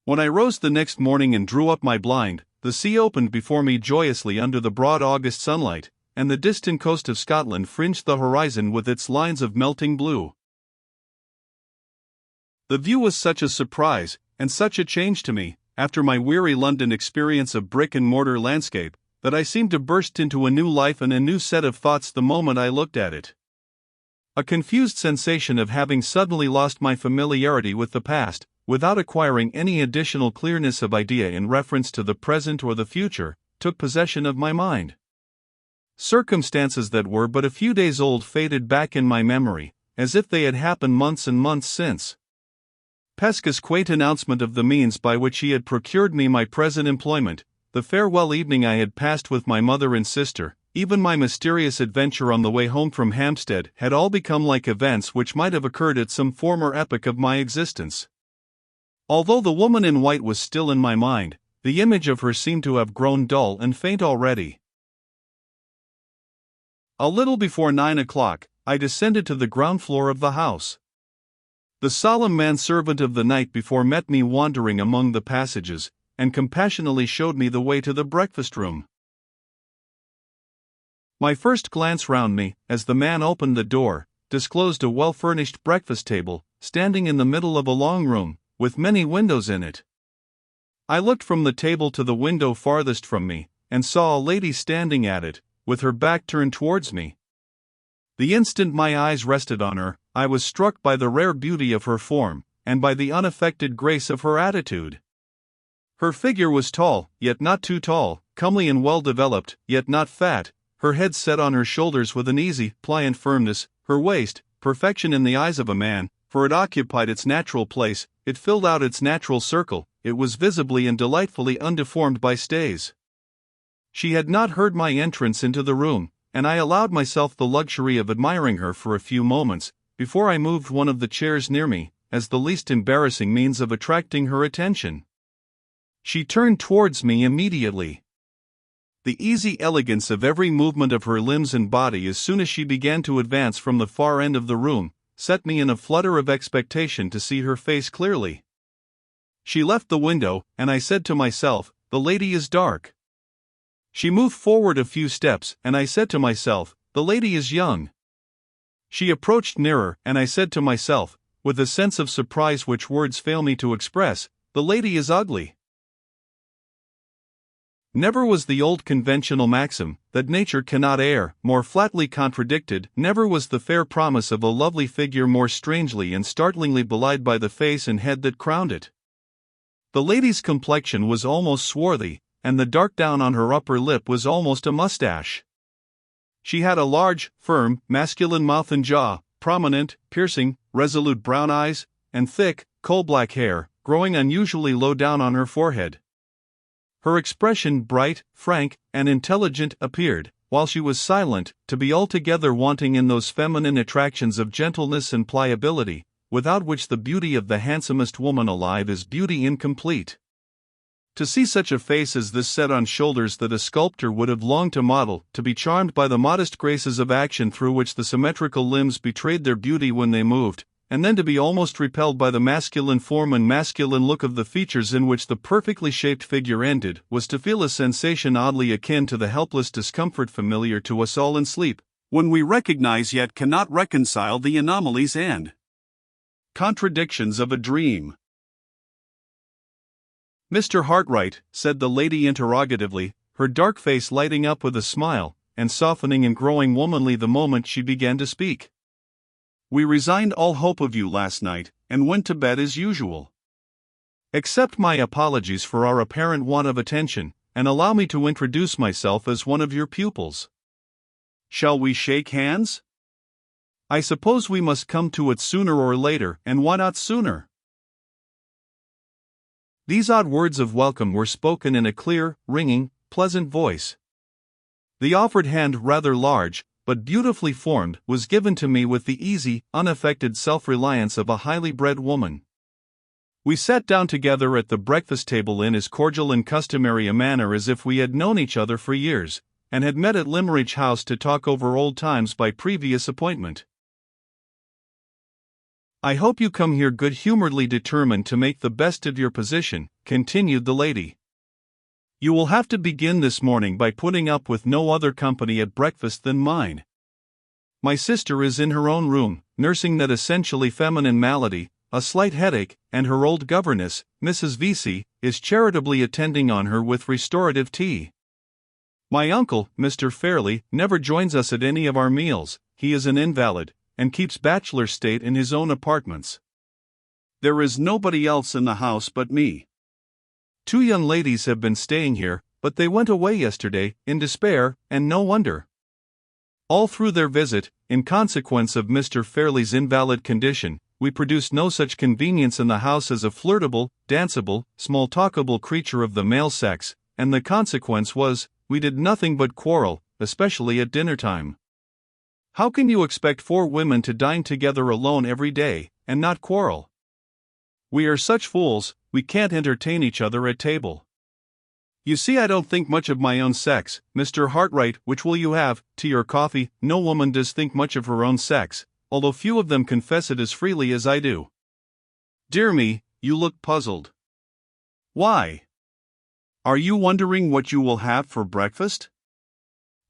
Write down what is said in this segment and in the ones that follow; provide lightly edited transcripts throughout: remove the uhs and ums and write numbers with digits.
When I rose the next morning and drew up my blind, the sea opened before me joyously under the broad August sunlight, and the distant coast of Scotland fringed the horizon with its lines of melting blue. The view was such a surprise, and such a change to me, after my weary London experience of brick-and-mortar landscape, that I seemed to burst into a new life and a new set of thoughts the moment I looked at it. A confused sensation of having suddenly lost my familiarity with the past, without acquiring any additional clearness of idea in reference to the present or the future, took possession of my mind. Circumstances that were but a few days old faded back in my memory, as if they had happened months and months since. Pesca's quaint announcement of the means by which he had procured me my present employment, the farewell evening I had passed with my mother and sister, even my mysterious adventure on the way home from Hampstead, had all become like events which might have occurred at some former epoch of my existence. Although the woman in white was still in my mind, the image of her seemed to have grown dull and faint already. A little before 9 o'clock, I descended to the ground floor of the house. The solemn manservant of the night before met me wandering among the passages, and compassionately showed me the way to the breakfast room. My first glance round me, as the man opened the door, disclosed a well-furnished breakfast table, standing in the middle of a long room, with many windows in it. I looked from the table to the window farthest from me, and saw a lady standing at it, with her back turned towards me. The instant my eyes rested on her, I was struck by the rare beauty of her form, and by the unaffected grace of her attitude. Her figure was tall, yet not too tall, comely and well-developed, yet not fat, her head set on her shoulders with an easy, pliant firmness, her waist, perfection in the eyes of a man, for it occupied its natural place, it filled out its natural circle, it was visibly and delightfully undeformed by stays. She had not heard my entrance into the room, and I allowed myself the luxury of admiring her for a few moments, before I moved one of the chairs near me, as the least embarrassing means of attracting her attention. She turned towards me immediately. The easy elegance of every movement of her limbs and body as soon as she began to advance from the far end of the room, set me in a flutter of expectation to see her face clearly. She left the window, and I said to myself, "The lady is dark." She moved forward a few steps, and I said to myself, "The lady is young." She approached nearer, and I said to myself, with a sense of surprise which words fail me to express, "The lady is ugly." Never was the old conventional maxim, that nature cannot err, more flatly contradicted, never was the fair promise of a lovely figure more strangely and startlingly belied by the face and head that crowned it. The lady's complexion was almost swarthy, and the dark down on her upper lip was almost a mustache. She had a large, firm, masculine mouth and jaw, prominent, piercing, resolute brown eyes, and thick, coal-black hair, growing unusually low down on her forehead. Her expression, bright, frank, and intelligent, appeared, while she was silent, to be altogether wanting in those feminine attractions of gentleness and pliability, without which the beauty of the handsomest woman alive is beauty incomplete. To see such a face as this set on shoulders that a sculptor would have longed to model, to be charmed by the modest graces of action through which the symmetrical limbs betrayed their beauty when they moved, and then to be almost repelled by the masculine form and masculine look of the features in which the perfectly shaped figure ended, was to feel a sensation oddly akin to the helpless discomfort familiar to us all in sleep, when we recognize yet cannot reconcile the anomalies and contradictions of a dream. "Mr. Hartright," said the lady interrogatively, her dark face lighting up with a smile, and softening and growing womanly the moment she began to speak. "We resigned all hope of you last night, and went to bed as usual. Accept my apologies for our apparent want of attention, and allow me to introduce myself as one of your pupils. Shall we shake hands? I suppose we must come to it sooner or later, and why not sooner?" These odd words of welcome were spoken in a clear, ringing, pleasant voice. The offered hand, rather large, but beautifully formed, was given to me with the easy, unaffected self-reliance of a highly bred woman. We sat down together at the breakfast table in as cordial and customary a manner as if we had known each other for years, and had met at Limmeridge House to talk over old times by previous appointment. I hope you come here good-humoredly determined to make the best of your position, continued the lady. You will have to begin this morning by putting up with no other company at breakfast than mine. My sister is in her own room, nursing that essentially feminine malady, a slight headache, and her old governess, Mrs. Vesey, is charitably attending on her with restorative tea. My uncle, Mr. Fairley, never joins us at any of our meals. He is an invalid, and keeps bachelor state in his own apartments. There is nobody else in the house but me. 2 young ladies have been staying here, but they went away yesterday, in despair, and no wonder. All through their visit, in consequence of Mr. Fairley's invalid condition, we produced no such convenience in the house as a flirtable, danceable, small-talkable creature of the male sex, and the consequence was, we did nothing but quarrel, especially at dinner-time. How can you expect 4 women to dine together alone every day, and not quarrel? We are such fools, we can't entertain each other at table. You see, I don't think much of my own sex, Mr. Hartright. Which will you have, tea or coffee? No woman does think much of her own sex, although few of them confess it as freely as I do. Dear me, you look puzzled. Why? Are you wondering what you will have for breakfast?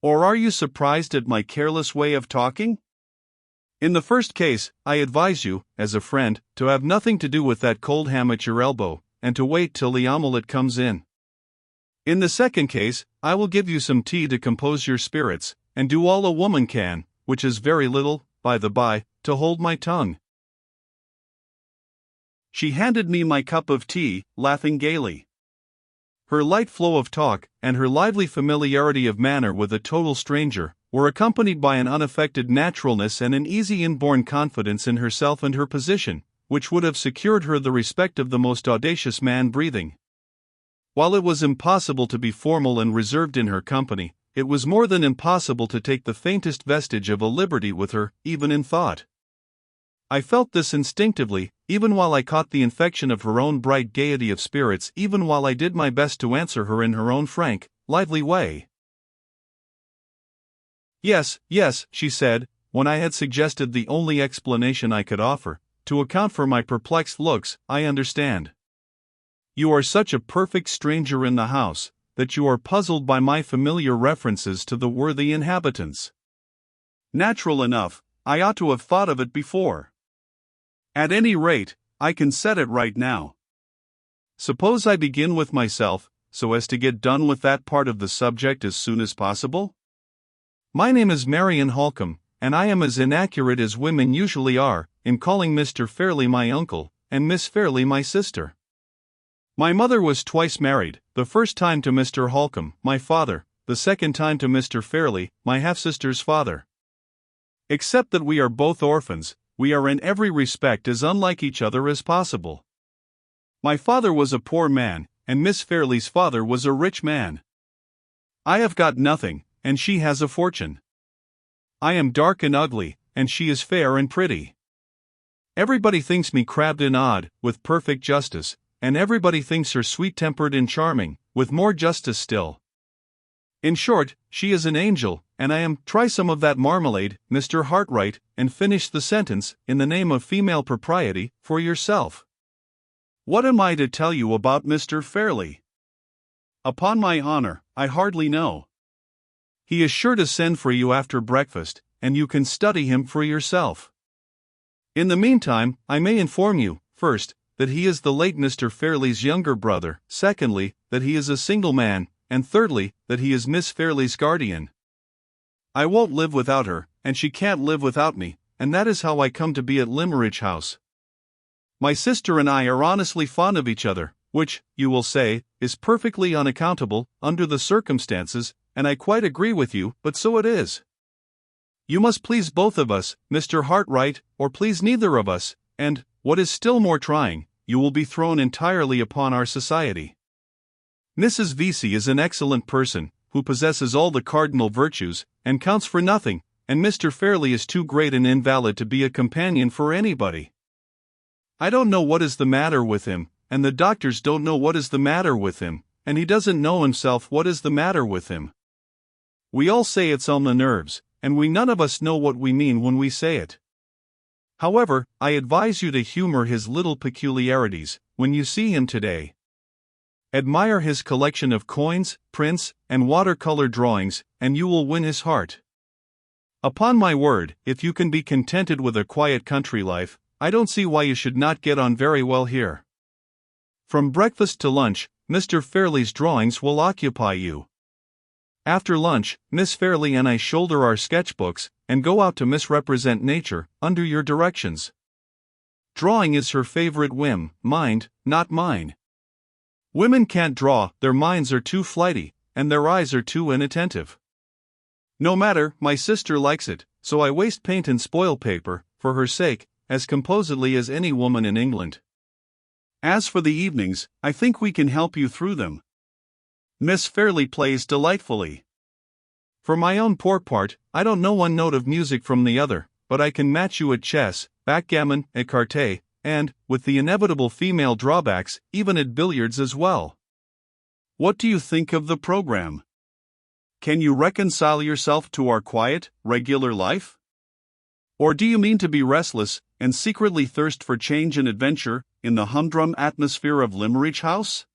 Or are you surprised at my careless way of talking? In the first case, I advise you, as a friend, to have nothing to do with that cold ham at your elbow, and to wait till the omelette comes in. In the second case, I will give you some tea to compose your spirits, and do all a woman can, which is very little, by the by, to hold my tongue. She handed me my cup of tea, laughing gaily. Her light flow of talk, and her lively familiarity of manner with a total stranger, were accompanied by an unaffected naturalness and an easy inborn confidence in herself and her position, which would have secured her the respect of the most audacious man breathing. While it was impossible to be formal and reserved in her company, it was more than impossible to take the faintest vestige of a liberty with her, even in thought. I felt this instinctively, even while I caught the infection of her own bright gaiety of spirits, even while I did my best to answer her in her own frank, lively way. Yes, she said, when I had suggested the only explanation I could offer, to account for my perplexed looks. I understand. You are such a perfect stranger in the house, that you are puzzled by my familiar references to the worthy inhabitants. Natural enough, I ought to have thought of it before. At any rate, I can set it right now. Suppose I begin with myself, so as to get done with that part of the subject as soon as possible? My name is Marian Holcomb, and I am as inaccurate as women usually are, in calling Mr. Fairley my uncle, and Miss Fairley my sister. My mother was twice married, the first time to Mr. Holcomb, my father, the second time to Mr. Fairley, my half-sister's father. Except that we are both orphans, we are in every respect as unlike each other as possible. My father was a poor man, and Miss Fairley's father was a rich man. I have got nothing, and she has a fortune. I am dark and ugly, and she is fair and pretty. Everybody thinks me crabbed and odd, with perfect justice, and everybody thinks her sweet-tempered and charming, with more justice still. In short, she is an angel, and I am. Try some of that marmalade, Mr. Hartright, and finish the sentence, in the name of female propriety, for yourself. What am I to tell you about Mr. Fairley? Upon my honor, I hardly know. He is sure to send for you after breakfast, and you can study him for yourself. In the meantime, I may inform you, first, that he is the late Mr. Fairley's younger brother, secondly, that he is a single man, and thirdly, that he is Miss Fairley's guardian. I won't live without her, and she can't live without me, and that is how I come to be at Limmeridge House. My sister and I are honestly fond of each other, which, you will say, is perfectly unaccountable, under the circumstances, and I quite agree with you, but so it is. You must please both of us, Mr. Hartright, or please neither of us, and, what is still more trying, you will be thrown entirely upon our society. Mrs. Vesey is an excellent person, who possesses all the cardinal virtues, and counts for nothing, and Mr. Fairley is too great an invalid to be a companion for anybody. I don't know what is the matter with him, and the doctors don't know what is the matter with him, and he doesn't know himself what is the matter with him. We all say it's on the nerves, and we none of us know what we mean when we say it. However, I advise you to humor his little peculiarities when you see him today. Admire his collection of coins, prints, and watercolor drawings, and you will win his heart. Upon my word, if you can be contented with a quiet country life, I don't see why you should not get on very well here. From breakfast to lunch, Mr. Fairley's drawings will occupy you. After lunch, Miss Fairley and I shoulder our sketchbooks and go out to misrepresent nature under your directions. Drawing is her favorite whim, mind, not mine. Women can't draw, their minds are too flighty, and their eyes are too inattentive. No matter, my sister likes it, so I waste paint and spoil paper, for her sake, as composedly as any woman in England. As for the evenings, I think we can help you through them. Miss Fairley plays delightfully. For my own poor part, I don't know one note of music from the other, but I can match you at chess, backgammon, écarté, and, with the inevitable female drawbacks, even at billiards as well. What do you think of the program? Can you reconcile yourself to our quiet, regular life? Or do you mean to be restless, and secretly thirst for change and adventure, in the humdrum atmosphere of Limmeridge House?